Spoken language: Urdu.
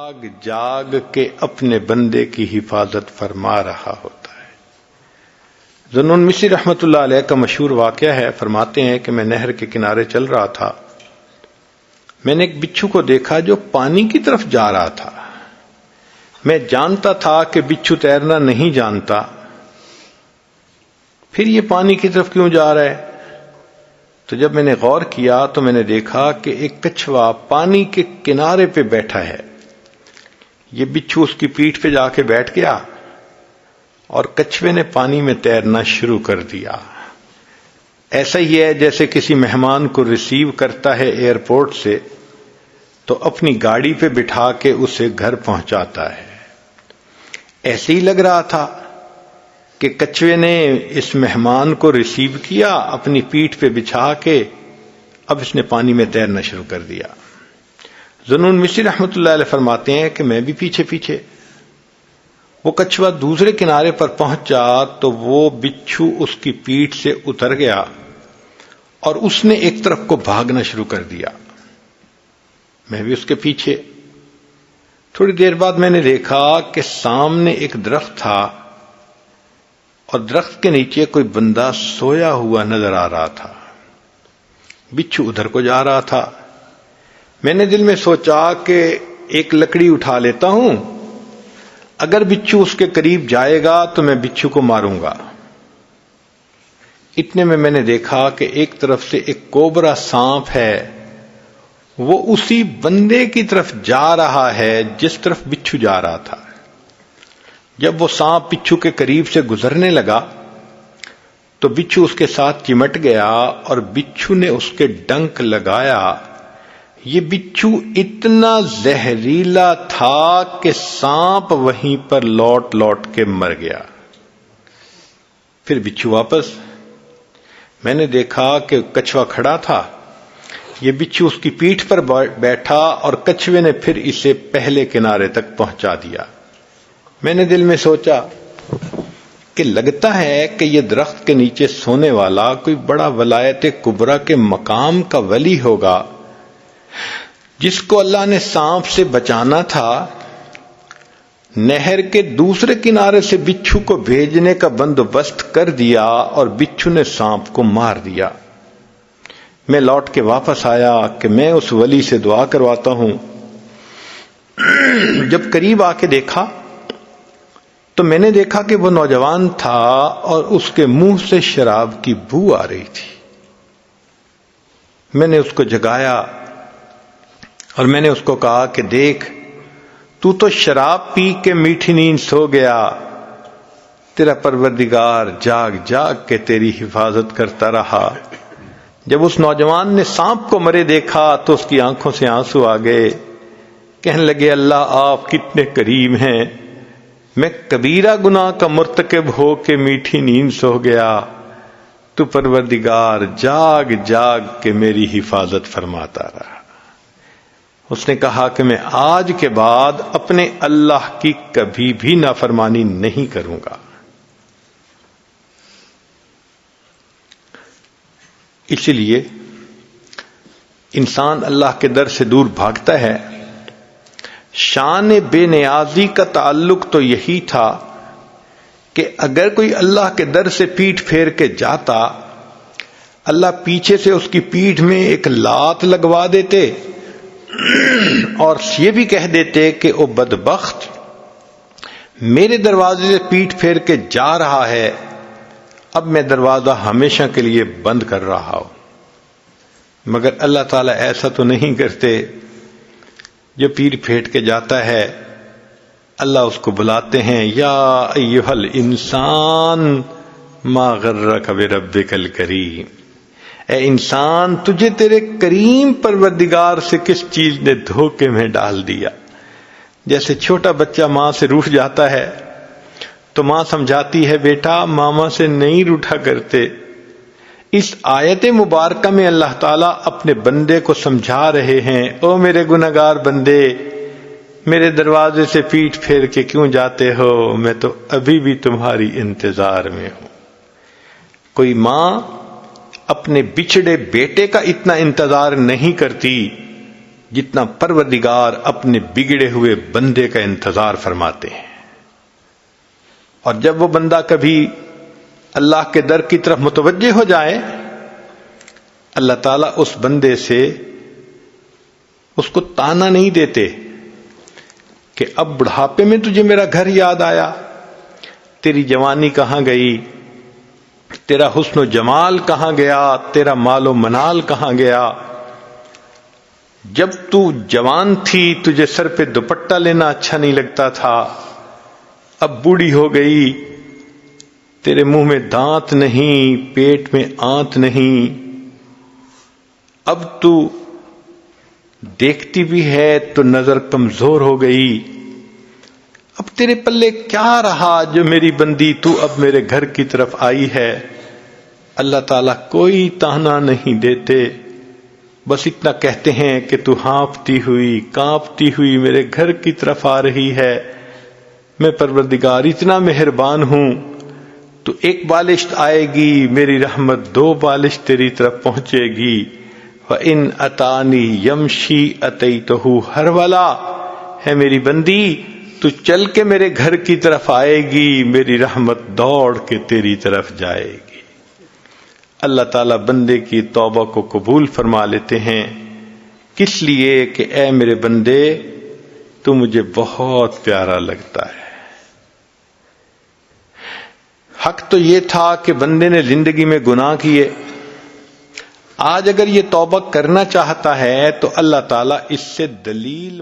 جاگ جاگ کے اپنے بندے کی حفاظت فرما رہا ہوتا ہے۔ ذوالنون مصری رحمۃ اللہ علیہ کا مشہور واقعہ ہے، فرماتے ہیں کہ میں نہر کے کنارے چل رہا تھا، میں نے ایک بچھو کو دیکھا جو پانی کی طرف جا رہا تھا۔ میں جانتا تھا کہ بچھو تیرنا نہیں جانتا، پھر یہ پانی کی طرف کیوں جا رہا ہے؟ تو جب میں نے غور کیا تو میں نے دیکھا کہ ایک کچھوا پانی کے کنارے پہ بیٹھا ہے، یہ بچھو اس کی پیٹھ پہ جا کے بیٹھ گیا اور کچھوے نے پانی میں تیرنا شروع کر دیا۔ ایسا ہی ہے جیسے کسی مہمان کو ریسیو کرتا ہے ایئرپورٹ سے تو اپنی گاڑی پہ بٹھا کے اسے گھر پہنچاتا ہے۔ ایسے ہی لگ رہا تھا کہ کچھوے نے اس مہمان کو ریسیو کیا، اپنی پیٹھ پہ بچھا کے اب اس نے پانی میں تیرنا شروع کر دیا۔ ذوالنون مصری رحمۃ اللہ علیہ فرماتے ہیں کہ میں بھی پیچھے پیچھے، وہ کچھوا دوسرے کنارے پر پہنچا تو وہ بچھو اس کی پیٹھ سے اتر گیا اور اس نے ایک طرف کو بھاگنا شروع کر دیا، میں بھی اس کے پیچھے۔ تھوڑی دیر بعد میں نے دیکھا کہ سامنے ایک درخت تھا اور درخت کے نیچے کوئی بندہ سویا ہوا نظر آ رہا تھا، بچھو ادھر کو جا رہا تھا۔ میں نے دل میں سوچا کہ ایک لکڑی اٹھا لیتا ہوں، اگر بچھو اس کے قریب جائے گا تو میں بچھو کو ماروں گا۔ اتنے میں نے دیکھا کہ ایک طرف سے ایک کوبرا سانپ ہے، وہ اسی بندے کی طرف جا رہا ہے جس طرف بچھو جا رہا تھا۔ جب وہ سانپ بچھو کے قریب سے گزرنے لگا تو بچھو اس کے ساتھ چمٹ گیا اور بچھو نے اس کے ڈنک لگایا۔ یہ بچھو اتنا زہریلا تھا کہ سانپ وہیں پر لوٹ لوٹ کے مر گیا۔ پھر بچھو واپس، میں نے دیکھا کہ کچھوا کھڑا تھا، یہ بچھو اس کی پیٹھ پر بیٹھا اور کچھوے نے پھر اسے پہلے کنارے تک پہنچا دیا۔ میں نے دل میں سوچا کہ لگتا ہے کہ یہ درخت کے نیچے سونے والا کوئی بڑا ولایت کبریٰ کے مقام کا ولی ہوگا، جس کو اللہ نے سانپ سے بچانا تھا۔ نہر کے دوسرے کنارے سے بچھو کو بھیجنے کا بندوبست کر دیا اور بچھو نے سانپ کو مار دیا۔ میں لوٹ کے واپس آیا کہ میں اس ولی سے دعا کرواتا ہوں۔ جب قریب آ کے دیکھا تو میں نے دیکھا کہ وہ نوجوان تھا اور اس کے منہ سے شراب کی بو آ رہی تھی۔ میں نے اس کو جگایا اور میں نے اس کو کہا کہ دیکھ، تو شراب پی کے میٹھی نیند سو گیا، تیرا پروردگار جاگ جاگ کے تیری حفاظت کرتا رہا۔ جب اس نوجوان نے سانپ کو مرے دیکھا تو اس کی آنکھوں سے آنسو آ گئے، کہنے لگے اللہ آپ کتنے کریم ہیں، میں کبیرہ گناہ کا مرتکب ہو کے میٹھی نیند سو گیا، تو پروردگار جاگ جاگ کے میری حفاظت فرماتا رہا۔ اس نے کہا کہ میں آج کے بعد اپنے اللہ کی کبھی بھی نافرمانی نہیں کروں گا۔ اسی لیے انسان اللہ کے در سے دور بھاگتا ہے۔ شان بے نیازی کا تعلق تو یہی تھا کہ اگر کوئی اللہ کے در سے پیٹھ پھیر کے جاتا، اللہ پیچھے سے اس کی پیٹھ میں ایک لات لگوا دیتے اور یہ بھی کہہ دیتے کہ او بدبخت، میرے دروازے سے پیٹھ پھیر کے جا رہا ہے، اب میں دروازہ ہمیشہ کے لیے بند کر رہا ہوں۔ مگر اللہ تعالیٰ ایسا تو نہیں کرتے، جو پیر پھیٹ کے جاتا ہے اللہ اس کو بلاتے ہیں، یا ایھا الانسان ما غرک بربک الکریم، اے انسان تجھے تیرے کریم پروردگار سے کس چیز نے دھوکے میں ڈال دیا۔ جیسے چھوٹا بچہ ماں سے روٹھ جاتا ہے تو ماں سمجھاتی ہے بیٹا ماما سے نہیں روٹھا کرتے۔ اس آیت مبارکہ میں اللہ تعالیٰ اپنے بندے کو سمجھا رہے ہیں، او میرے گنہگار بندے، میرے دروازے سے پیٹھ پھیر کے کیوں جاتے ہو، میں تو ابھی بھی تمہاری انتظار میں ہوں۔ کوئی ماں اپنے بچھڑے بیٹے کا اتنا انتظار نہیں کرتی جتنا پروردگار اپنے بگڑے ہوئے بندے کا انتظار فرماتے ہیں. اور جب وہ بندہ کبھی اللہ کے در کی طرف متوجہ ہو جائے، اللہ تعالیٰ اس بندے سے اس کو تانا نہیں دیتے کہ اب بڑھاپے میں تجھے میرا گھر یاد آیا، تیری جوانی کہاں گئی، تیرا حسن و جمال کہاں گیا، تیرا مال و منال کہاں گیا. جب تو جوان تھی تجھے سر پہ دوپٹہ لینا اچھا نہیں لگتا تھا، اب بوڑھی ہو گئی، تیرے منہ میں دانت نہیں، پیٹ میں آنت نہیں، اب تو دیکھتی بھی ہے تو نظر کمزور ہو گئی، اب تیرے پلے کیا رہا جو میری بندی تو اب میرے گھر کی طرف آئی ہے. اللہ تعالیٰ کوئی تانا نہیں دیتے، بس اتنا کہتے ہیں کہ تو ہانپتی ہوئی کانپتی ہوئی میرے گھر کی طرف آ رہی ہے. میں پروردگار اتنا مہربان ہوں، تو ایک بالشت آئے گی میری رحمت 2 بالشت تیری طرف پہنچے گی. وَإِنْ أَتَانِي يَمْشِي أَتَيْتُهُ هَرْوَلًا، ہے میری بندی تو چل کے میرے گھر کی طرف آئے گی، میری رحمت دوڑ کے تیری طرف جائے گی. اللہ تعالیٰ بندے کی توبہ کو قبول فرما لیتے ہیں، کس لیے کہ اے میرے بندے تو مجھے بہت پیارا لگتا ہے. حق تو یہ تھا کہ بندے نے زندگی میں گناہ کیے، آج اگر یہ توبہ کرنا چاہتا ہے تو اللہ تعالیٰ اس سے دلیل